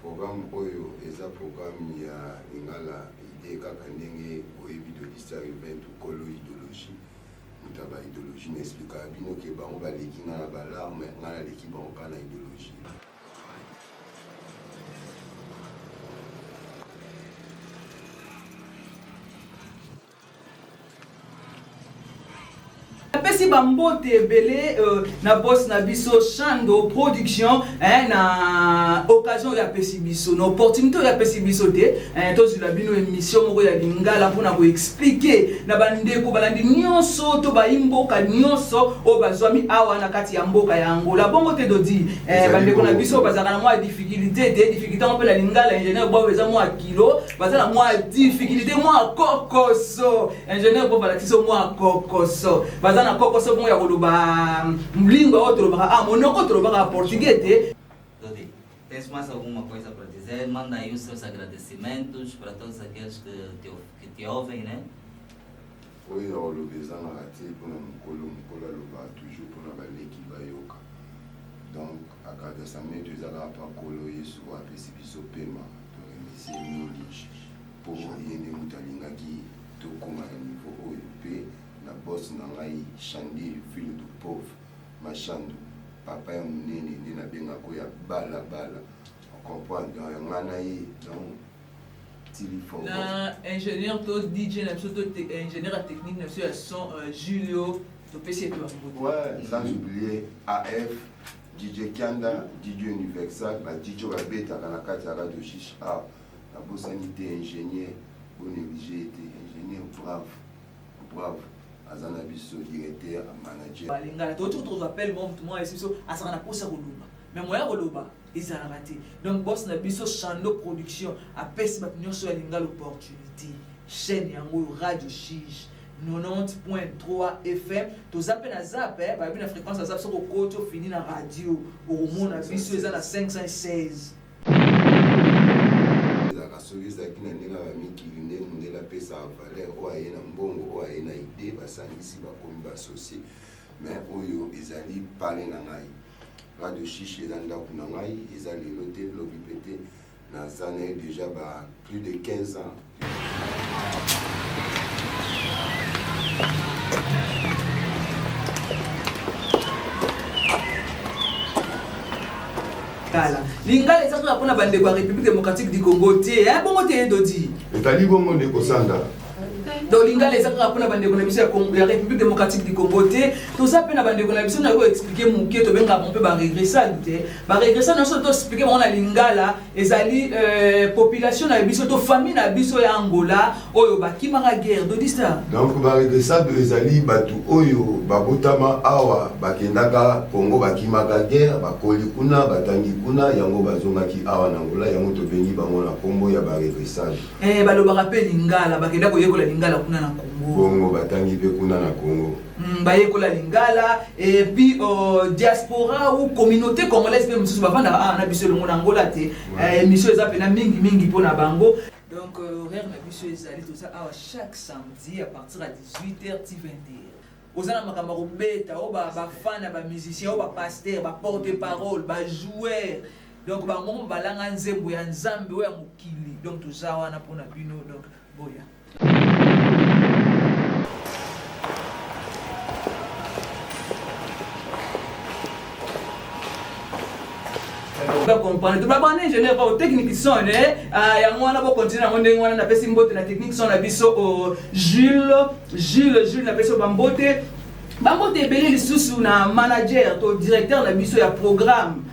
Programme Oyo est un programme qui a une idée qui de l'histoire humaine ou colo idéologie. Nous avons idéologie, mais explique à Bino que on va l'équipe dans la larme, mais on a l'équipe en cas d'idéologie. Pesi bambote belé na boss na biso Chando production na occasion ya pesi biso na opportunité ya pesi biso te to zula bino émission moko ya lingala mpona ko expliquer na bandeko balandi nyonso to baimboka nyonso o bazwami awa na kati ya mboka ya Angola bongo te dodi bandeko na biso bazaka na mwa difficulté on peut la lingala ingénieur bo beza mwa kilo bazala mwa difficulté mwa kokoso ingénieur bo balatiso mwa kokoso bazana kokoso mo ya koloba mlingwa outro ba monoko outro ba português te. Dodi, tens mais alguma coisa para dizer? Manda aí os seus agradecimentos para todos aqueles que te ouvem, né? Oui, alors le besoin a raté pour nous toujours pour nous aller qui va yoka. Donc agradecement de zala pa kolo yesu wa pesi biso pema to remercier mingi pour yende mutalinga ki to koma niveau oyo pe na boss na ngai Chandi fille du pauvre machando papa ya munene ndi na benga ko ya bala on comprend donc ngana yi donc na ingénieur to DJ na to ingénieur technique na sur son Julio to PC to ouais sans oublier AF DJ Kanda DJ Universal ba DJ wa beta kana kati ya radio Chiche la bossanité ingénieur bon négligé ingénieur brave azana biso directeur manager balingala to tout appelle bon tout moi ici asana posa koluba mais moya koluba ezala raté donc boss na biso Chando production a pesi bat nyonso ya lingala opportunité chaîne yango radio Chiche 90.3 FM to zappe na zappe ba bi na fréquence zappe soko koto fini na radio au mona biso eza na 516 soki na ndenge bamikili nde mondele apesa valeur oyo aye na mbongo oyo aye na ide basangisi bakomi baassocie mais oyo ezali pale na ngai radio Chiche eza ndako na ngai eza lelo te lobi pete naza na ye déjà plus de 15 ans. lingala eza kwa pona bandeko ya République démocratique du Congo te bongo te dodi etali bongo ndeko sanda donc lingala eza kwa pona bandeko na biso ya République démocratique du Congo te toza pe na bandeko na biso na ko expliquer muke to benga bon pe ba régressant te ba régressant na so to expliquer bon na lingala ezali population na biso to famille na biso ya Angola oyo bakimaka guerre dodi ça donc ba régressant ezali batu oyo babotama awa bakendaka Congo bakimaka guerre bakoli kuna batangi kuna yango bazongaki awa na Angola yango to bengi bango na kombo ya ba régressant balobaka pe lingala bakenda koyekola lingala kuna na Congo bongo batangi pe kuna na Congo bayekola lingala et puis diaspora ou communauté congolaise pe mususu bavanda na biso longo na Angola te émission eza pena mingi pona bango donc horaire na biso ezali tout ça awa chaque samedi à partir à 18h ti 20h ozana makambo kobeta o ba fana ba musicien o ba pasteur ba porte-parole ba joueur donc bango balanga nzembo ya nzambe o ya mokili donc tout ça wana pona bino donc boya va comprendre. Tu vas pas ingénieur pas technique son ya mwana bo continuer na ndenge wana na pesi mbote na technique son na biso Jules na peso bambote belé lisusu na manager to directeur na biso ya programme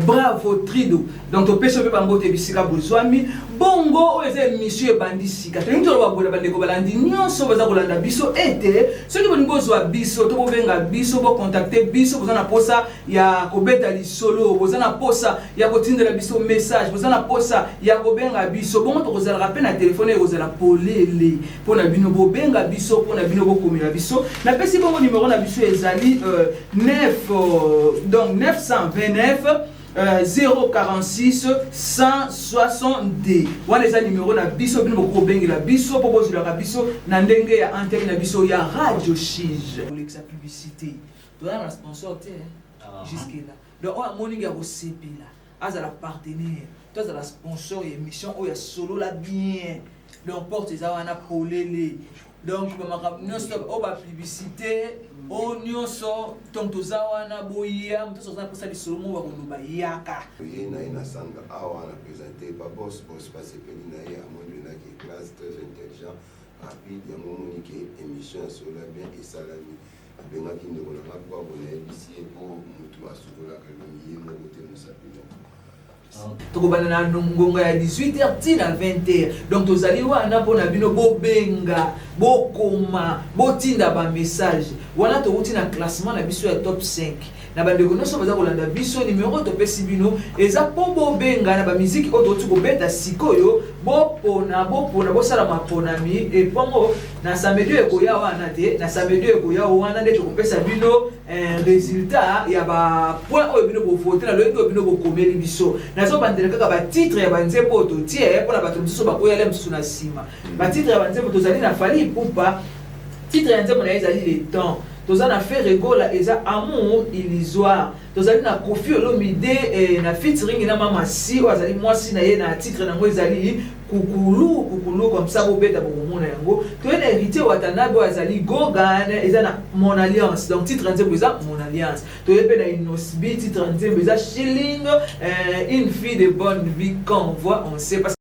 bravo Trido donc to peso pe bambote bisika bozwami bongo oyo eza émission ebandisika tolingi toloba bola bandeko balandi nyonso baza kolanda biso ete soki bolingi bozwa biso to bobenga biso bocontacte biso boza na posa ya kobeta lisolo boza na posa ya kotindela biso message boza na posa ya kobenga biso bongo tokozalaka mpe na telefone ekozala polele mpona bino bobenga biso mpona bino bokomela biso napesi bongo numero na biso ezali 929 046 160 wana eza numéro na biso bino bokobengela biso po bozulaka biso na ndenge ya antenne na biso ya radio Chiche sa publicité toza na sponsor te jusque là donc on a moninga kosepela azala partenaire toi as la sponsor émission oyo solo la bien donc porte eza wana polele donc bamaka nyonso o ba publicité o nyonso donc toza wana boya moto toza posa lisolo mo bakoloba yaka ye na ye na sanga awa na présenté ba boss pasepeli na ye amoni benaki classe très intelligent rapide yango omoni ke émission ya solo la bien esalami abengaki ndeko na nga po abona yebisi ye po motu asukolaka lomi ye moko te mosapino tokobana na ngonga ya 18h tina 20h donc tozali wana mpona bino bobenga bokoma botinda bamessage wana tokoti na classement na biso ya top 5 na bandeko nyonso baza kolanda biso nimero topesi bino eza mpo bobenga na bamiziki oyo tokoti kobeta sikoyo bopona bosala maponami epongo na samedi ekoya wana te na samedi ekoya wana nde tokopesa bino résultat ya bapoint oyo bino bovote na loyebi oyo bino bokomeli biso nazobandela kaka batitre ya banzembo oyo totie mpona bato mosusu bakoyala mosusu na nsima batitre ya banzembo tozali na Fally Ipupa titre ya nzembo na ye ezali le temps toza na Ferregola eza amour illusoire tozali na Koffi Olomide na featuring na Mama Si oyo azali mwasi na ye na titre nango ezali kukulu comme ça bobeta bokomona yango toye na héritier Watanabe oyo azali Gogan eza na Mon Alliance donc titre ya nzembo eza Mon Alliance toye mpe na Inosbi titre ya nzembo eza Shilling une fille de bonne vie qu'on voit on sait pas